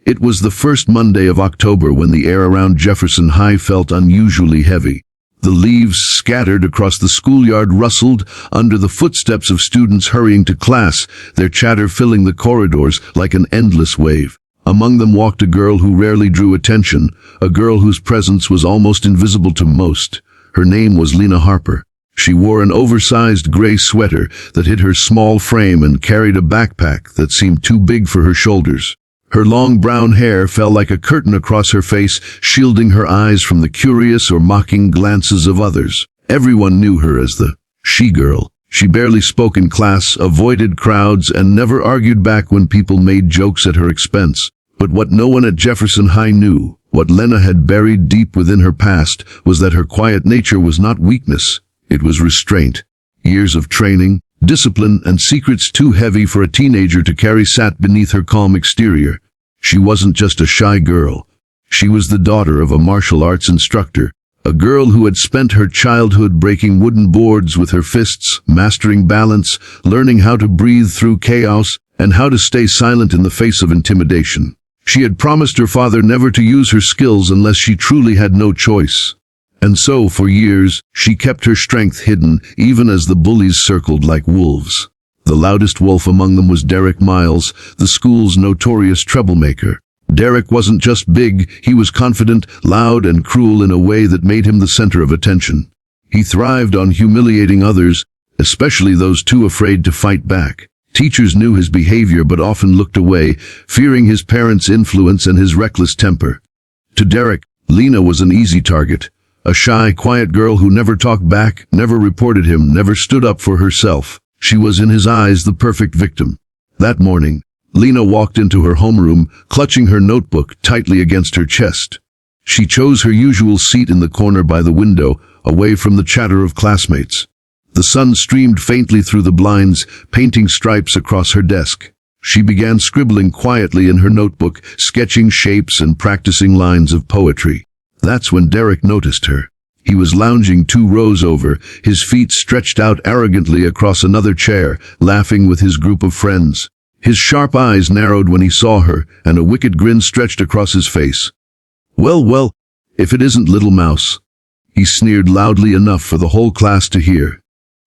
It was the first Monday of October when the air around Jefferson High felt unusually heavy. The leaves scattered across the schoolyard rustled under the footsteps of students hurrying to class, their chatter filling the corridors like an endless wave. Among them walked a girl who rarely drew attention, a girl whose presence was almost invisible to most. Her name was Lena Harper. She wore an oversized gray sweater that hid her small frame and carried a backpack that seemed too big for her shoulders. Her long brown hair fell like a curtain across her face, shielding her eyes from the curious or mocking glances of others. Everyone knew her as the she-girl. She barely spoke in class, avoided crowds, and never argued back when people made jokes at her expense. But what no one at Jefferson High knew, what Lena had buried deep within her past, was that her quiet nature was not weakness. It was restraint. Years of training, discipline, and secrets too heavy for a teenager to carry sat beneath her calm exterior. She wasn't just a shy girl. She was the daughter of a martial arts instructor, a girl who had spent her childhood breaking wooden boards with her fists, mastering balance, learning how to breathe through chaos, and how to stay silent in the face of intimidation. She had promised her father never to use her skills unless she truly had no choice. And so, for years, she kept her strength hidden, even as the bullies circled like wolves. The loudest wolf among them was Derek Miles, the school's notorious troublemaker. Derek wasn't just big, he was confident, loud, and cruel in a way that made him the center of attention. He thrived on humiliating others, especially those too afraid to fight back. Teachers knew his behavior but often looked away, fearing his parents' influence and his reckless temper. To Derek, Lena was an easy target. A shy, quiet girl who never talked back, never reported him, never stood up for herself. She was in his eyes the perfect victim. That morning, Lena walked into her homeroom, clutching her notebook tightly against her chest. She chose her usual seat in the corner by the window, away from the chatter of classmates. The sun streamed faintly through the blinds, painting stripes across her desk. She began scribbling quietly in her notebook, sketching shapes and practicing lines of poetry. That's when Derek noticed her. He was lounging 2 rows over, his feet stretched out arrogantly across another chair, laughing with his group of friends. His sharp eyes narrowed when he saw her, and a wicked grin stretched across his face. Well, if it isn't Little Mouse." He sneered loudly enough for the whole class to hear.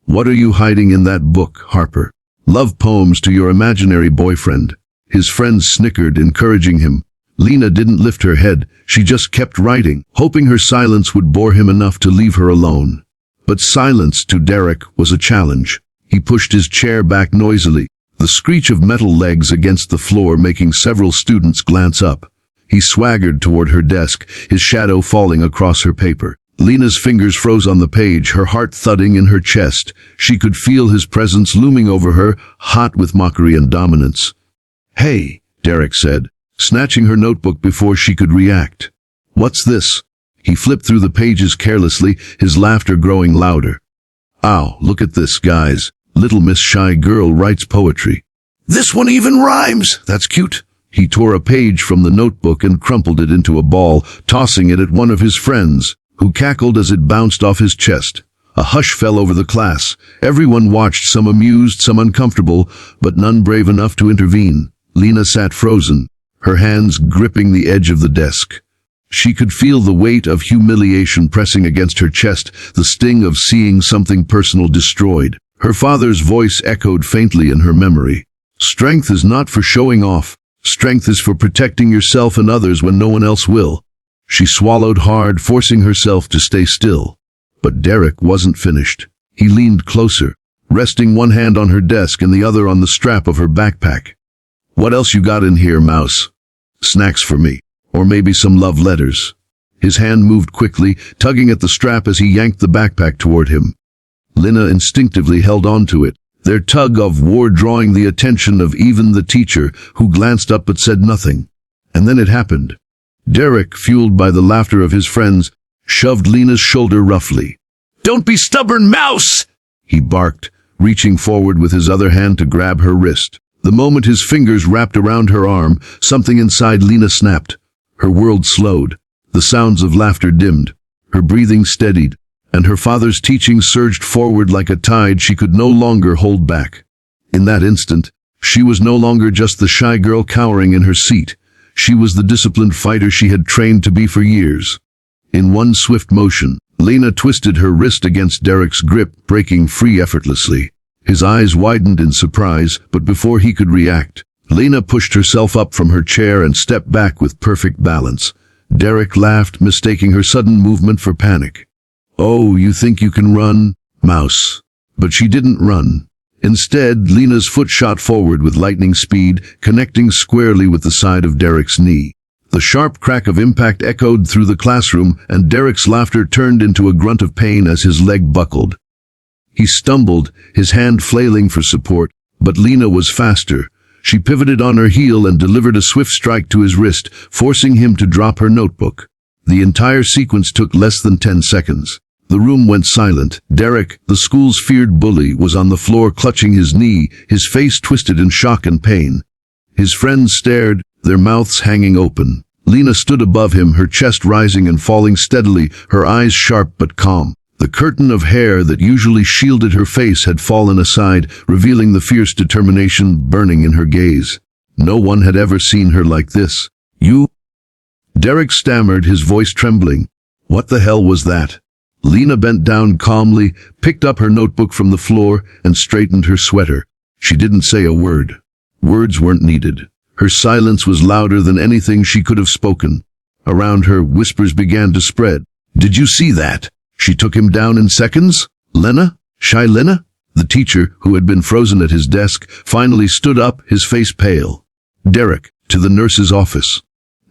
"What are you hiding in that book, Harper? Love poems to your imaginary boyfriend." His friends snickered, encouraging him. Lena didn't lift her head, she just kept writing, hoping her silence would bore him enough to leave her alone. But silence, to Derek, was a challenge. He pushed his chair back noisily, the screech of metal legs against the floor making several students glance up. He swaggered toward her desk, his shadow falling across her paper. Lena's fingers froze on the page, her heart thudding in her chest. She could feel his presence looming over her, hot with mockery and dominance. "Hey," Derek said, snatching her notebook before she could react. "What's this?" He flipped through the pages carelessly, his laughter growing louder. "Ow, look at this, guys. Little Miss Shy Girl writes poetry. This one even rhymes. That's cute." He tore a page from the notebook and crumpled it into a ball, tossing it at one of his friends, who cackled as it bounced off his chest. A hush fell over the class. Everyone watched, some amused, some uncomfortable, but none brave enough to intervene. Lena sat frozen, her hands gripping the edge of the desk. She could feel the weight of humiliation pressing against her chest, the sting of seeing something personal destroyed. Her father's voice echoed faintly in her memory. "Strength is not for showing off. Strength is for protecting yourself and others when no one else will." She swallowed hard, forcing herself to stay still. But Derek wasn't finished. He leaned closer, resting one hand on her desk and the other on the strap of her backpack. "What else you got in here, Mouse? Snacks for me. Or maybe some love letters." His hand moved quickly, tugging at the strap as he yanked the backpack toward him. Lena instinctively held on to it, their tug of war drawing the attention of even the teacher, who glanced up but said nothing. And then it happened. Derek, fueled by the laughter of his friends, shoved Lena's shoulder roughly. "Don't be stubborn, Mouse!" he barked, reaching forward with his other hand to grab her wrist. The moment his fingers wrapped around her arm, something inside Lena snapped. Her world slowed. The sounds of laughter dimmed. Her breathing steadied, and her father's teaching surged forward like a tide she could no longer hold back. In that instant, she was no longer just the shy girl cowering in her seat. She was the disciplined fighter she had trained to be for years. In one swift motion, Lena twisted her wrist against Derek's grip, breaking free effortlessly. His eyes widened in surprise, but before he could react, Lena pushed herself up from her chair and stepped back with perfect balance. Derek laughed, mistaking her sudden movement for panic. "Oh, you think you can run, mouse?" But she didn't run. Instead, Lena's foot shot forward with lightning speed, connecting squarely with the side of Derek's knee. The sharp crack of impact echoed through the classroom, and Derek's laughter turned into a grunt of pain as his leg buckled. He stumbled, his hand flailing for support, but Lena was faster. She pivoted on her heel and delivered a swift strike to his wrist, forcing him to drop her notebook. The entire sequence took less than 10 seconds. The room went silent. Derek, the school's feared bully, was on the floor clutching his knee, his face twisted in shock and pain. His friends stared, their mouths hanging open. Lena stood above him, her chest rising and falling steadily, her eyes sharp but calm. The curtain of hair that usually shielded her face had fallen aside, revealing the fierce determination burning in her gaze. No one had ever seen her like this. "You?" Derek stammered, his voice trembling. "What the hell was that?" Lena bent down calmly, picked up her notebook from the floor, and straightened her sweater. She didn't say a word. Words weren't needed. Her silence was louder than anything she could have spoken. Around her, whispers began to spread. "Did you see that? She took him down in seconds? Lena? Shy Lena?" The teacher, who had been frozen at his desk, finally stood up, his face pale. "Derek, to the nurse's office.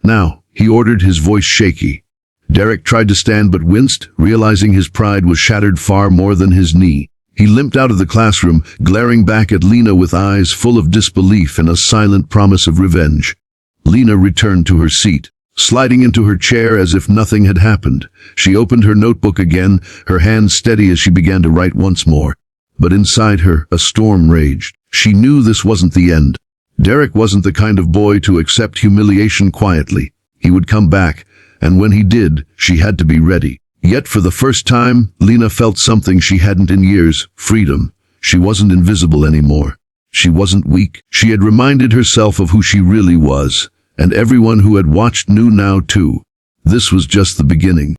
Now," he ordered, his voice shaky. Derek tried to stand but winced, realizing his pride was shattered far more than his knee. He limped out of the classroom, glaring back at Lena with eyes full of disbelief and a silent promise of revenge. Lena returned to her seat, sliding into her chair as if nothing had happened. She opened her notebook again, her hands steady as she began to write once more. But inside her, a storm raged. She knew this wasn't the end. Derek wasn't the kind of boy to accept humiliation quietly. He would come back, and when he did, she had to be ready. Yet for the first time, Lena felt something she hadn't in years: freedom. She wasn't invisible anymore. She wasn't weak. She had reminded herself of who she really was, and everyone who had watched knew now too. This was just the beginning.